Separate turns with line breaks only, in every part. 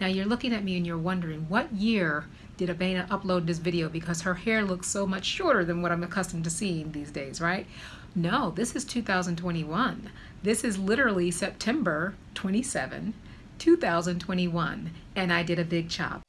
Now you're looking at me and you're wondering, what year did Abena upload this video, because her hair looks so much shorter than what I'm accustomed to seeing these days, right? No, this is 2021. This is literally September 27, 2021, and I did a big chop.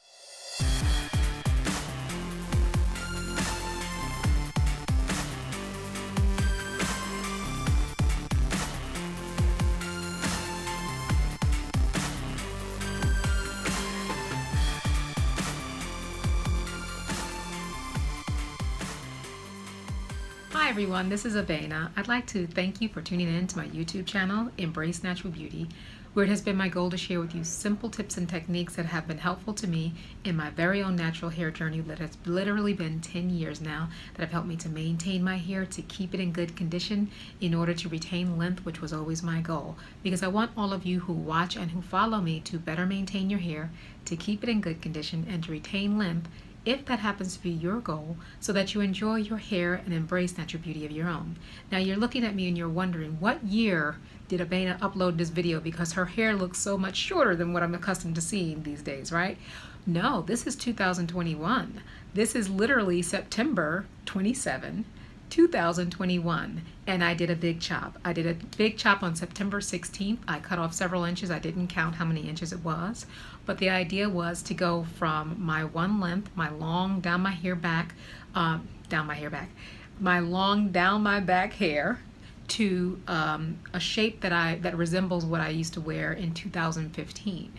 Hi everyone, this is Abena. I'd like to thank you for tuning in to my YouTube channel, Embrace Natural Beauty, where it has been my goal to share with you simple tips and techniques that have been helpful to me in my very own natural hair journey that has literally been 10 years now, that have helped me to maintain my hair, to keep it in good condition in order to retain length, which was always my goal. Because I want all of you who watch and who follow me to better maintain your hair, to keep it in good condition, and to retain length, if that happens to be your goal, so that you enjoy your hair and embrace natural beauty of your own. Now you're looking at me and you're wondering, what year did Abena upload this video, because her hair looks so much shorter than what I'm accustomed to seeing these days, right? No, this is 2021. This is literally September 27, 2021, and I did a big chop. I did a big chop on September 16th. I cut off several inches. I didn't count how many inches it was, but the idea was to go from my one length, my long down my hair back, my long down my back hair, to a shape that resembles what I used to wear in 2015.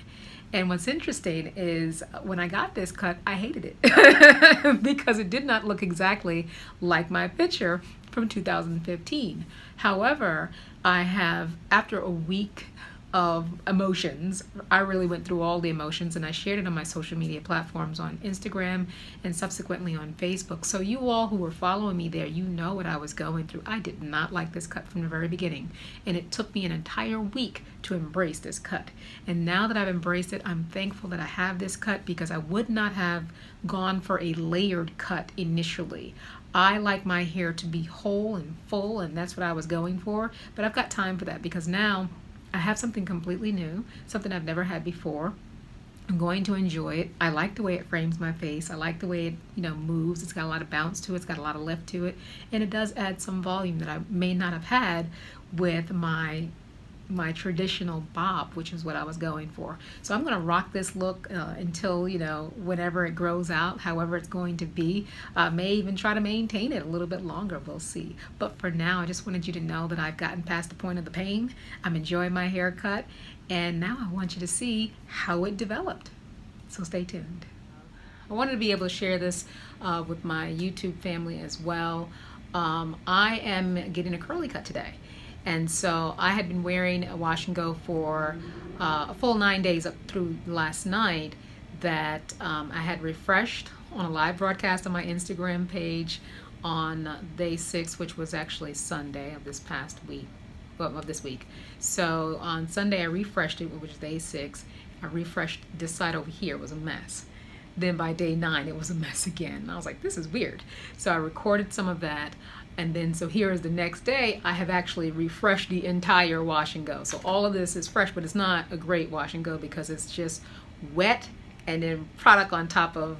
And what's interesting is when I got this cut, I hated it because it did not look exactly like my picture from 2015. However, after a week of emotions, I really went through all the emotions, and I shared it on my social media platforms on Instagram and subsequently on Facebook. So you all who were following me there, you know what I was going through. I did not like this cut from the very beginning, and it took me an entire week to embrace this cut. And now that I've embraced it, I'm thankful that I have this cut, because I would not have gone for a layered cut initially. I like my hair to be whole and full, and that's what I was going for. But I've got time for that, because now I have something completely new, something I've never had before. I'm going to enjoy it. I like the way it frames my face. I like the way it, moves. It's got a lot of bounce to it. It's got a lot of lift to it. And it does add some volume that I may not have had with my traditional bob, which is what I was going for. So I'm going to rock this look until, whenever it grows out, however it's going to be. May even try to maintain it a little bit longer. We'll see. But for now, I just wanted you to know that I've gotten past the point of the pain. I'm enjoying my haircut, and now I want you to see how it developed. So stay tuned. I wanted to be able to share this with my YouTube family as well. I am getting a curly cut today. And so I had been wearing a wash and go for a full 9 days up through last night, that I had refreshed on a live broadcast on my Instagram page on day 6, which was actually Sunday of this past week, of this week. So on Sunday I refreshed it, which was day 6. I refreshed this side over here. It was a mess. Then by day 9 it was a mess again. And I was like, this is weird. So I recorded some of that. And then, so here is the next day, I have actually refreshed the entire wash and go. So all of this is fresh, but it's not a great wash and go because it's just wet and then product on top of,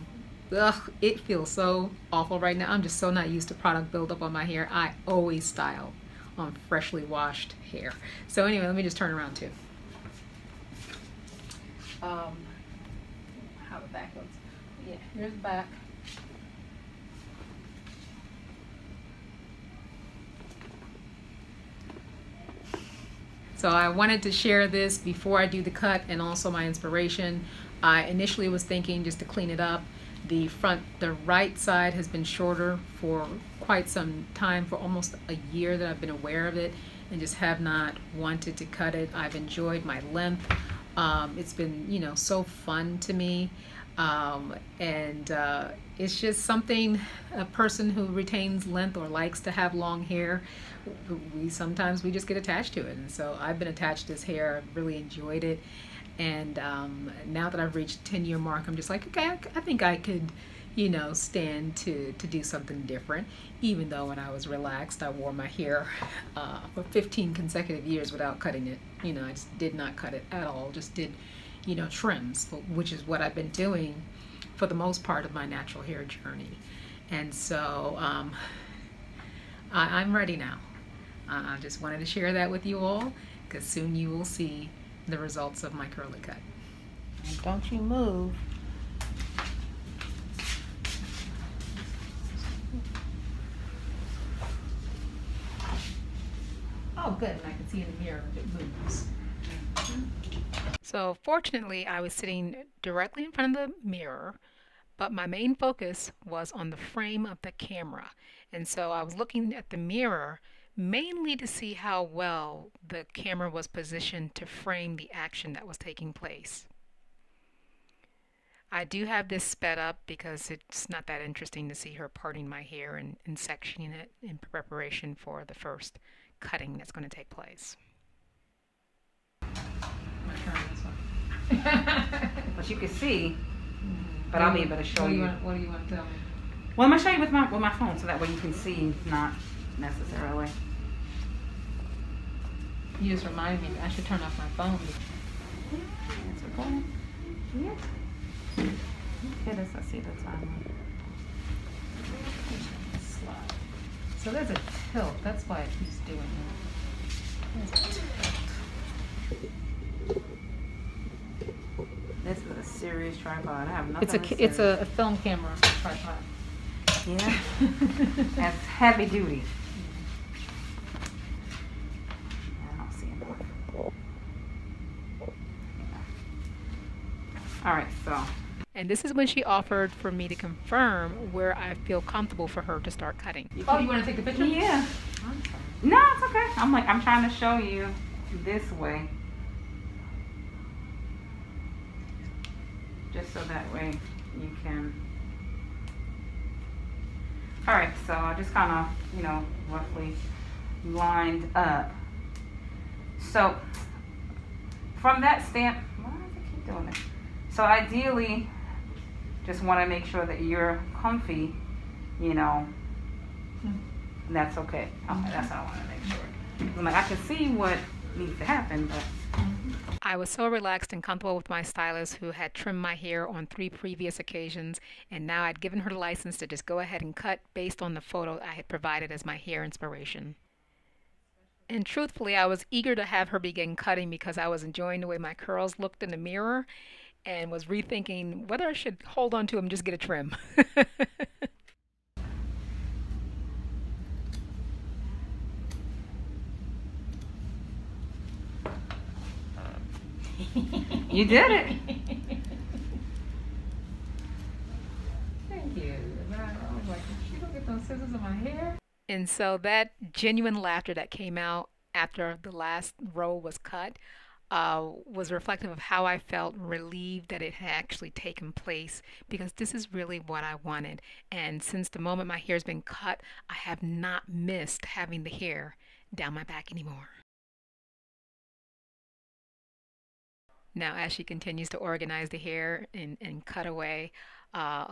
it feels so awful right now. I'm just so not used to product buildup on my hair. I always style on freshly washed hair. So anyway, let me just turn around too. How the back looks. Yeah, here's the back. So I wanted to share this before I do the cut, and also my inspiration. I initially was thinking just to clean it up. The right side has been shorter for quite some time, for almost a year that I've been aware of it, and just have not wanted to cut it. I've enjoyed my length. It's been, so fun to me. It's just something, a person who retains length or likes to have long hair, sometimes we just get attached to it. And so I've been attached to this hair. I've really enjoyed it. And now that I've reached the 10-year mark, I'm just like, okay, I think I could, stand to do something different. Even though when I was relaxed, I wore my hair for 15 consecutive years without cutting it. I just did not cut it at all. Just did, trims, which is what I've been doing for the most part of my natural hair journey. And so I'm ready now. I just wanted to share that with you all, because soon you will see the results of my curly cut.
Don't you move.
Oh, good. And I can see in the mirror if it moves. So fortunately, I was sitting directly in front of the mirror, but my main focus was on the frame of the camera. And so I was looking at the mirror mainly to see how well the camera was positioned to frame the action that was taking place. I do have this sped up because it's not that interesting to see her parting my hair and sectioning it in preparation for the first cutting that's going to take place.
But you can see, but I'll be able to show you.
What do you want to tell me?
Well, I'm going to show you with my phone so that way you can see, not necessarily.
You just remind me I should turn off my phone.
It's okay. Yeah. Okay, let's see the time.
Slide. So there's a tilt. That's why it keeps doing that. There's a tilt.
This is a serious tripod. I have nothing.
It's a film camera tripod.
Yeah. That's heavy duty. I don't see enough. Yeah. All right, so.
And this is when she offered for me to confirm where I feel comfortable for her to start cutting. Oh, you want to take the picture?
Yeah.
I'm sorry.
No, it's okay. I'm trying to show you this way. Just so that way you can. All right, so I just kind of, roughly lined up. So from that stamp, why does it keep doing this? So ideally, just want to make sure that you're comfy, and that's okay. Okay, that's what I want to make sure. I'm like, I can see what needs to happen, but.
I was so relaxed and comfortable with my stylist, who had trimmed my hair on 3 previous occasions, and now I'd given her the license to just go ahead and cut based on the photo I had provided as my hair inspiration. And truthfully, I was eager to have her begin cutting because I was enjoying the way my curls looked in the mirror and was rethinking whether I should hold on to them and just get a trim.
You did it.
Thank you. I was like, you don't get those scissors in my hair. And so that genuine laughter that came out after the last row was cut was reflective of how I felt relieved that it had actually taken place, because this is really what I wanted. And since the moment my hair's been cut, I have not missed having the hair down my back anymore. Now, as she continues to organize the hair and cut away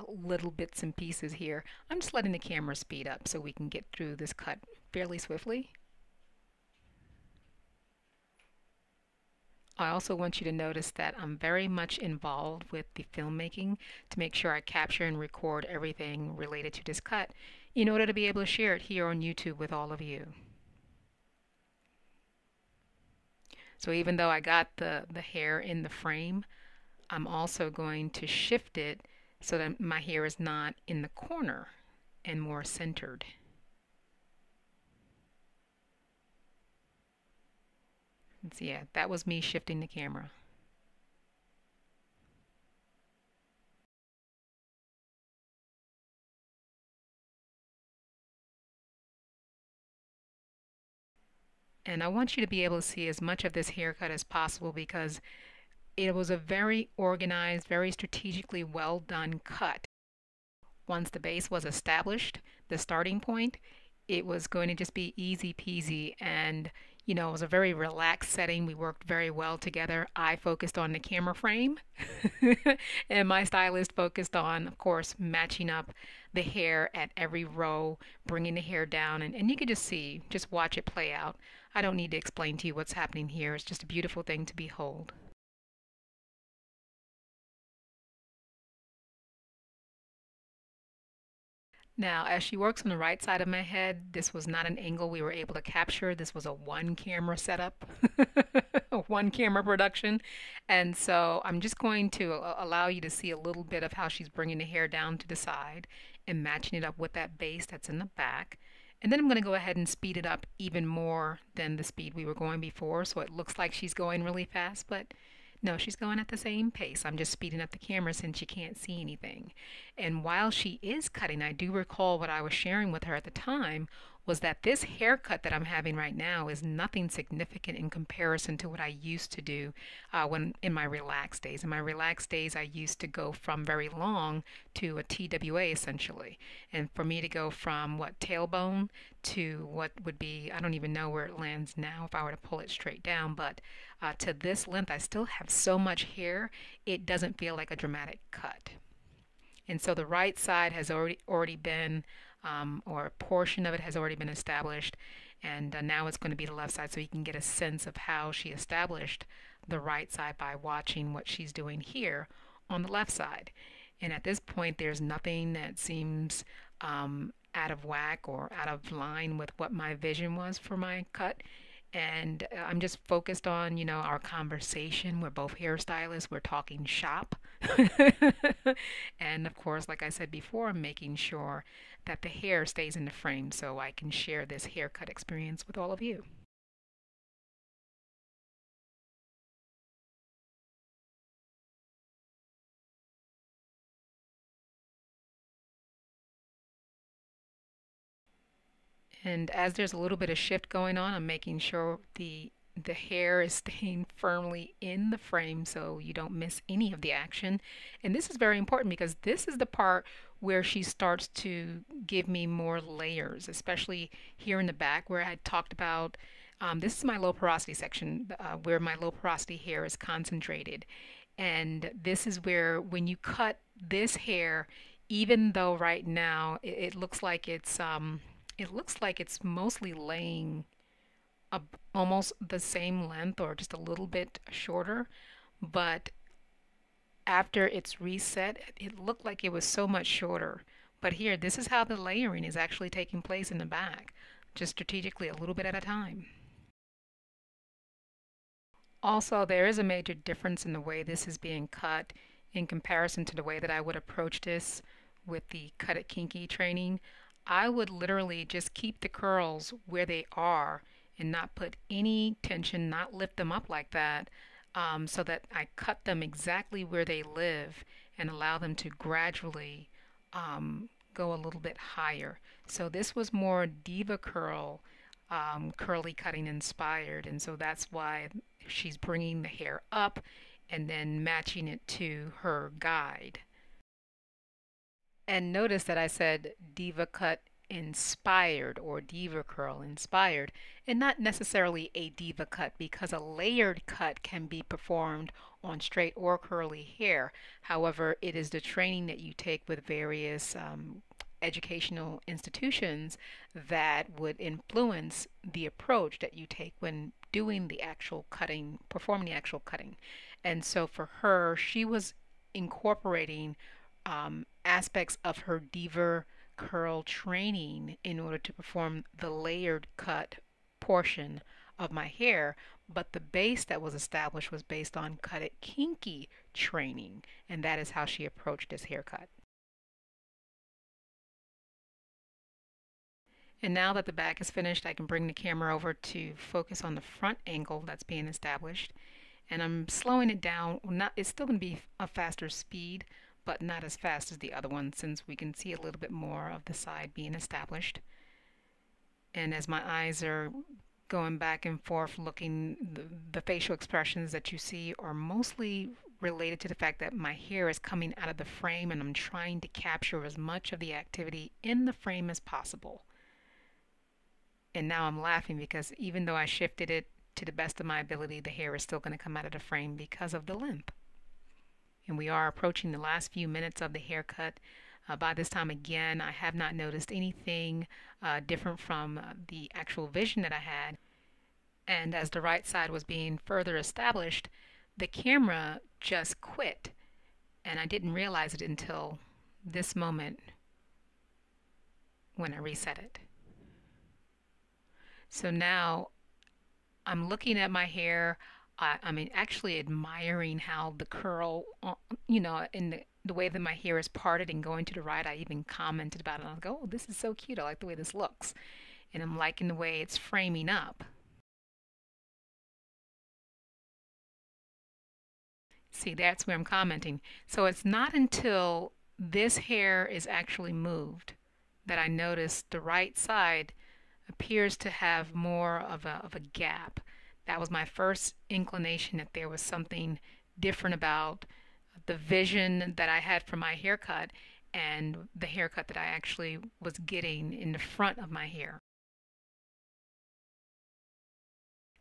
little bits and pieces here, I'm just letting the camera speed up so we can get through this cut fairly swiftly. I also want you to notice that I'm very much involved with the filmmaking to make sure I capture and record everything related to this cut in order to be able to share it here on YouTube with all of you. So even though I got the hair in the frame, I'm also going to shift it so that my hair is not in the corner and more centered. So yeah, that was me shifting the camera. And I want you to be able to see as much of this haircut as possible, because it was a very organized, very strategically well done cut. Once the base was established, the starting point, it was going to just be easy peasy, and it was a very relaxed setting. We worked very well together. I focused on the camera frame and my stylist focused on, of course, matching up the hair at every row, bringing the hair down, and you could just watch it play out. I don't need to explain to you what's happening here. It's just a beautiful thing to behold. Now, as she works on the right side of my head, this was not an angle we were able to capture. This was a one camera setup, a one camera production. And so I'm just going to allow you to see a little bit of how she's bringing the hair down to the side and matching it up with that base that's in the back. And then I'm going to go ahead and speed it up even more than the speed we were going before. So it looks like she's going really fast, but no, she's going at the same pace. I'm just speeding up the camera since you can't see anything. And while she is cutting, I do recall what I was sharing with her at the time was that this haircut that I'm having right now is nothing significant in comparison to what I used to do when in my relaxed days. In my relaxed days, I used to go from very long to a TWA essentially. And for me to go from what tailbone to what would be, I don't even know where it lands now if I were to pull it straight down, but to this length, I still have so much hair, it doesn't feel like a dramatic cut. And so the right side has already been, or a portion of it has already been established, and now it's going to be the left side, so you can get a sense of how she established the right side by watching what she's doing here on the left side. And at this point, there's nothing that seems out of whack or out of line with what my vision was for my cut. And I'm just focused on, our conversation. We're both hairstylists. We're talking shop. And of course, like I said before, I'm making sure that the hair stays in the frame so I can share this haircut experience with all of you. And as there's a little bit of shift going on, I'm making sure the hair is staying firmly in the frame so you don't miss any of the action. And this is very important because this is the part where she starts to give me more layers, especially here in the back where I had talked about this is my low porosity section where my low porosity hair is concentrated. And this is where when you cut this hair, even though right now it looks like it's mostly laying almost the same length or just a little bit shorter, but after it's reset, it looked like it was so much shorter. But here, this is how the layering is actually taking place in the back, just strategically a little bit at a time. Also, there is a major difference in the way this is being cut in comparison to the way that I would approach this with the Cut It Kinky training. I would literally just keep the curls where they are and not put any tension, not lift them up like that, so that I cut them exactly where they live and allow them to gradually go a little bit higher. So this was more diva curl, curly cutting inspired, and so that's why she's bringing the hair up and then matching it to her guide. And notice that I said diva cut inspired or diva curl inspired and not necessarily a diva cut because a layered cut can be performed on straight or curly hair. However, it is the training that you take with various educational institutions that would influence the approach that you take when doing the actual cutting, performing the actual cutting. And so for her, she was incorporating aspects of her diva curl training in order to perform the layered cut portion of my hair, but the base that was established was based on Cut It Kinky training, and that is how she approached this haircut. And now that the back is finished, I can bring the camera over to focus on the front angle that's being established. And I'm slowing it down. It's still going to be a faster speed, but not as fast as the other one since we can see a little bit more of the side being established. And as my eyes are going back and forth looking, the facial expressions that you see are mostly related to the fact that my hair is coming out of the frame and I'm trying to capture as much of the activity in the frame as possible. And now I'm laughing because even though I shifted it to the best of my ability, the hair is still going to come out of the frame because of the length. And we are approaching the last few minutes of the haircut. By this time, again, I have not noticed anything different from the actual vision that I had. And as the right side was being further established, the camera just quit. And I didn't realize it until this moment when I reset it. So now I'm looking at my hair. I mean, actually admiring how the curl, in the way that my hair is parted and going to the right. I even commented about it. I was like, oh, this is so cute. I like the way this looks. And I'm liking the way it's framing up. See, that's where I'm commenting. So it's not until this hair is actually moved that I notice the right side appears to have more of a gap. That was my first inclination that there was something different about the vision that I had for my haircut and the haircut that I actually was getting in the front of my hair.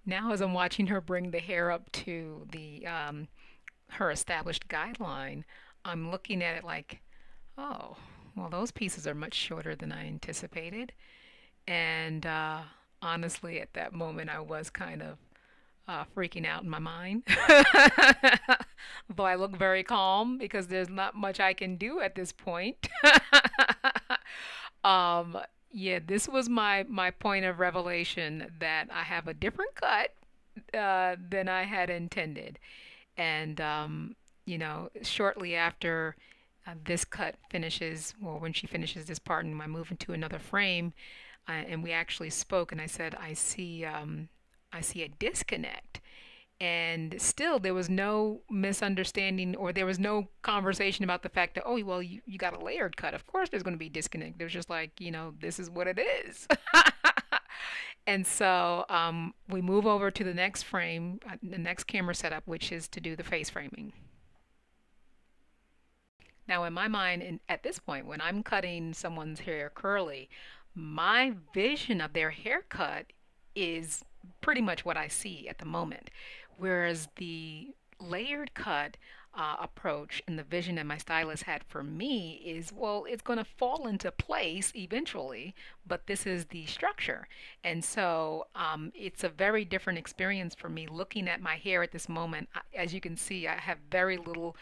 Now, as I'm watching her bring the hair up to the her established guideline, I'm looking at it like, oh, well, those pieces are much shorter than I anticipated. And honestly, at that moment, I was kind of freaking out in my mind. Though I look very calm because there's not much I can do at this point. um, yeah, this was my point of revelation that I have a different cut than I had intended. And, shortly after this cut finishes, or when she finishes this part and I move into another frame, and we actually spoke, and I said, I see a disconnect. And still, there was no misunderstanding or there was no conversation about the fact that, oh, well, you got a layered cut. Of course, there's going to be disconnect. There's just like, this is what it is. And so we move over to the next frame, the next camera setup, which is to do the face framing. Now, in my mind, at this point, when I'm cutting someone's hair curly, my vision of their haircut is pretty much what I see at the moment. Whereas the layered cut approach and the vision that my stylist had for me is, well, it's going to fall into place eventually, but this is the structure. And so it's a very different experience for me looking at my hair at this moment. As you can see, I have very little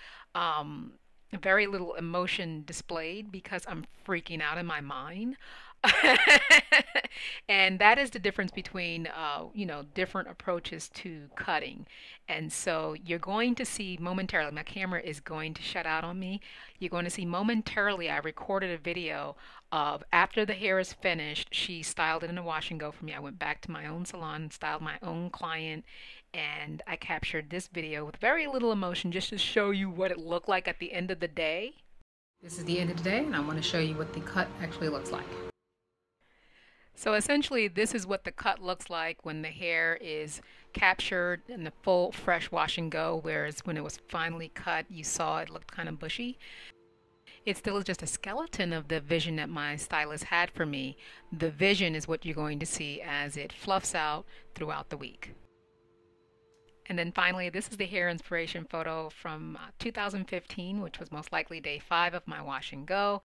emotion displayed because I'm freaking out in my mind. And that is the difference between different approaches to cutting. And so you're going to see momentarily, my camera is going to shut out on me. You're going to see momentarily, I recorded a video of after the hair is finished. She styled it in a wash and go for me. I went back to my own salon, styled my own client, and I captured this video with very little emotion just to show you what it looked like at the end of the day. This is the end of the day, and I want to show you what the cut actually looks like. So essentially, this is what the cut looks like when the hair is captured in the full fresh wash and go, whereas when it was finally cut, you saw it looked kind of bushy. It still is just a skeleton of the vision that my stylist had for me. The vision is what you're going to see as it fluffs out throughout the week. And then finally, this is the hair inspiration photo from 2015, which was most likely day 5 of my wash and go.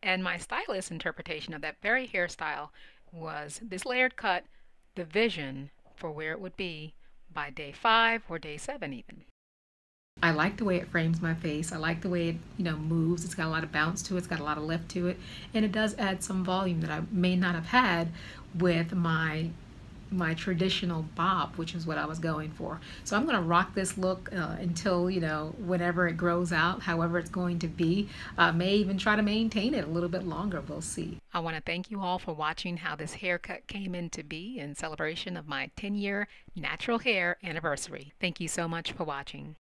And my stylist's interpretation of that very hairstyle was this layered cut, the vision for where it would be by day 5 or day 7 even. I like the way it frames my face. I like the way it, moves. It's got a lot of bounce to it. It's got a lot of lift to it. And it does add some volume that I may not have had with my traditional bob, which is what I was going for. So I'm going to rock this look until, whenever it grows out, however it's going to be. May even try to maintain it a little bit longer. We'll see. I want to thank you all for watching how this haircut came into be in celebration of my 10-year natural hair anniversary. Thank you so much for watching.